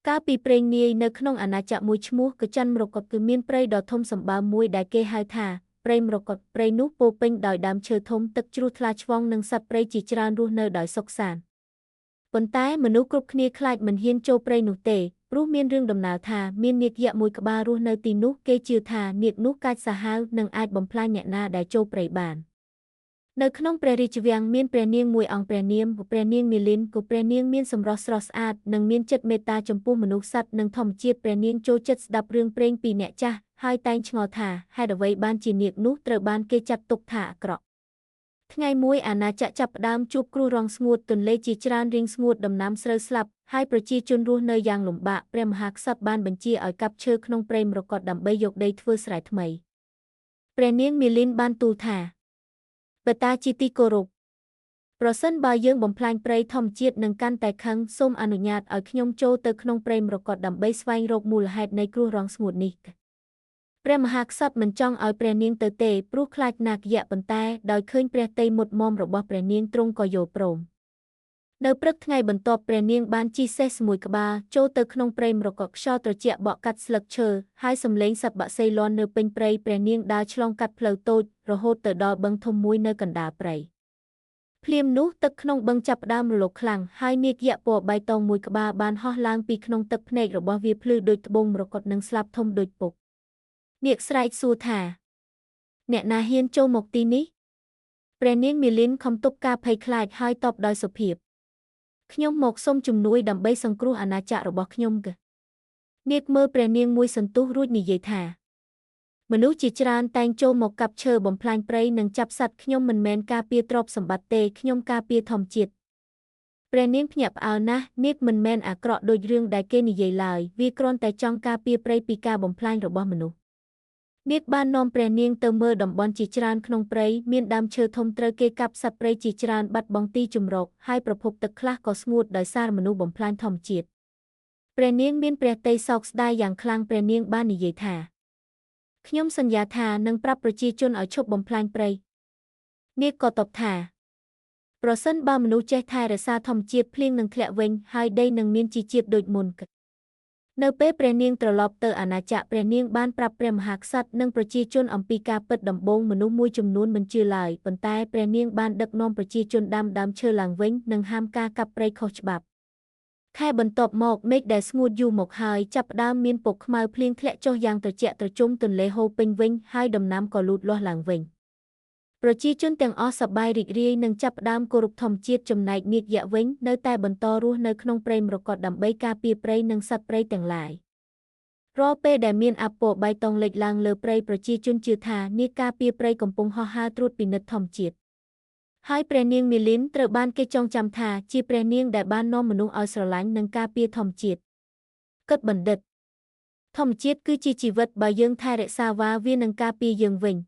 កាលពីព្រេងនាយនៅក្នុងអាណាចក្រមួយឈ្មោះកចន្ទមរកតគឺមានព្រៃដ៏ធំសម្បើមមួយដែលគេហៅថាព្រៃមរកតព្រៃនោះពោរពេញដោយដើមឈើធំទឹកជ្រោះថ្លាឆ្វង់និងសត្វព្រៃជាច្រើនរស់នៅដោយសុខសាន្តប៉ុន្តែមនុស្សគ្រប់គ្នាខ្លាចមិនហ៊ានចូលព្រៃនោះទេព្រោះមានរឿងដំណាលថាមាននាគយក្សមួយក្បាលរស់នៅទីនោះគេជឿថានាគនោះកាចសាហាវនិងអាចបំផ្លាញអ្នកណាដែលចូលព្រៃបាននៅក្នុងព្រះរាជវាំងមានព្រះនាងមួយអង្គព្រះនាមព្រះនាងមាលីនក៏ព្រះនាងមានសម្រស់ស្រស់ស្អាតនិងមានចិត្តមេត្តាចំពោះមនុស្សសត្វនិងធម្មជាតិព្រះនាងចូលចិត្តស្ដាប់រឿងព្រេងពីអ្នកចាស់ហើយតែងឆ្ងល់ថាហេតុអ្វីបានជានាគនោះត្រូវបានគេចាត់ទុកថាអាក្រក់ថ្ងៃមួយអាណាចក្រចាប់ផ្ដើមជួបគ្រោះរាំងស្ងួតទន្លេជាច្រើនរីងស្ងួតដំណាំស្រូវស្លាប់ហើយប្រជាជនរស់នៅយ៉ាងលំបាកព្រះមហាក្សត្របានបញ្ជាឲ្យកាប់ឈើក្នុងព្រៃមរកតដើម្បីយកដីធ្វើស្រែថ្មីព្រះនាងមាលីនបានទូលថាបតាជាទីគោរពប្រសិនបើយើងបំផ្លាញព្រៃធម្មជាតិនឹងកាន់តែខឹងសូមអនុញ្ញាតឲ្យខ្ញុំចូលទៅក្នុងព្រៃមរកតដើម្បីស្វែងរកមូលហេតុនៃគ្រោះរាំងស្ងួតនេះព្រះមហាក្សត្រមិនចង់ឲ្យព្រះនាងទៅទេព្រោះខ្លាចនាគយក្សប៉ុន្តែដោយឃើញព្រះទ័យមុតមមរបស់ព្រះនាងទ្រង់ក៏យល់ព្រមនៅព្រឹកថ្ងៃបន្ទាប់ព្រះនាងបានជិះសេះស្មួយក្បាលចូលទៅក្នុងព្រៃមរកតខ្យល់ត្រជាក់បក់កាត់ស្លឹកឈើហើយសំឡេងសត្វបក្សីលាន់នៅពេញព្រៃព្រះនាងដើរឆ្លងកាត់ផ្លូវតូចរហូតទៅដល់បឹងធំមួយនៅកណ្ដាលព្រៃភ្លាមនោះទឹកក្នុងបឹងចាប់ផ្ដើមរលកខ្លាំងហើយនាគយក្សពណ៌បៃតងមួយក្បាលបានហោះឡើងពីក្នុងទឹកភ្នែករបស់វាភ្លឺដូចត្បូងមរកតនិងស្លាបធំដូចពុកនាគស្រែកសួរថាអ្នកណាហ៊ានចូលមកទីនេះព្រះនាងមាលីនខំទប់ការភ័យខ្លាចហើយតបដោយសុភាពខ្ញុំមកសុំជំនួយដើម្បីសង្គ្រោះអាណាចក្ររបស់ខ្ញុំនាគមើលព្រះនាងមួយសន្ទុះរួចនិយាយថាមនុស្សជាច្រើនតែងចូលមកកាប់ឈើបំផ្លាញព្រៃនិងចាប់សត្វខ្ញុំមិនមែនការពារទ្រព្យសម្បត្តិទេខ្ញុំការពារធម្មជាតិព្រះនាងភ្ញាក់ផ្អើលណាស់នាគមិនមែនអាក្រក់ដូចរឿងដែលគេនិយាយឡើយវាគ្រាន់តែចង់ការពារព្រៃពីការបំផ្លាញរបស់មនុស្សនាគបាននាំព្រះនាងទៅមើលតំបន់ជាច្រើនក្នុងព្រៃមានដើមឈើធំត្រូវគេកាប់សត្វព្រៃជាច្រើនបាត់បង់ទីជម្រកហើយប្រភពទឹកខ្លះក៏ស្ងួតដោយសារមនុស្សបំផ្លាញធម្មជាតិព្រះនាងមានព្រះទ័យសោកស្ដាយយ៉ាងខ្លាំងព្រះនាងបាននិយាយថាខ្ញុំសន្យាថានឹងប្រាប់ប្រជាជនឲ្យឈប់បំផ្លាញព្រៃនាគក៏តបថាប្រសិនបើមនុស្សចេះថែរក្សាធម្មជាតិភ្លៀងនឹងធ្លាក់វិញហើយដីនឹងមានជីជាតិដូចមុននៅពេលព្រះនាងត្រឡប់ទៅអាណាចក្រព្រះនាងបានប្រាប់ព្រះមហាក្សត្រនិងប្រជាជនអំពីការពិតដំបូងមនុស្សមួយចំនួនមិនជឿឡើយប៉ុន្តែព្រះនាងបានដឹកនាំប្រជាជនដាំដើមឈើឡើងវិញនិងហាមការកាប់ព្រៃខុសច្បាប់ខែបន្ទាប់មកមេឃដែលស្ងួតយូរមកហើយចាប់ផ្ដើមមានពពកខ្មៅភ្លៀងធ្លាក់ចុះយ៉ាងត្រជាក់ត្រជុំទន្លេហូរពេញវិញហើយដំណាំក៏លូតលាស់ឡើងវិញប្រជាជនទាំងអស់សប្បាយរីករាយនិងចាប់ផ្ដើមគោរពធម្មជាតិចំណែកនាគយក្សវិញនៅតែបន្តរស់នៅក្នុងព្រៃមរកតដើម្បីការពារព្រៃនិងសត្វព្រៃទាំងឡាយរាល់ពេលដែលមានអពណ៍បៃតងលេចឡើងលើព្រៃប្រជាជនជឿថានាគការពារព្រៃកំពុងហោះហើរត្រួតពិនិត្យធម្មជាតិហើយព្រះនាងមាលីនត្រូវបានគេចងចាំថាជាព្រះនាងដែលបាននាំមនុស្សឲ្យស្រឡាញ់និងការពារធម្មជាតិគិតបណ្ឌិតធម្មជាតិគឺជាជីវិតបើយើងថែរក្សាវានឹងការពារយើងវិញ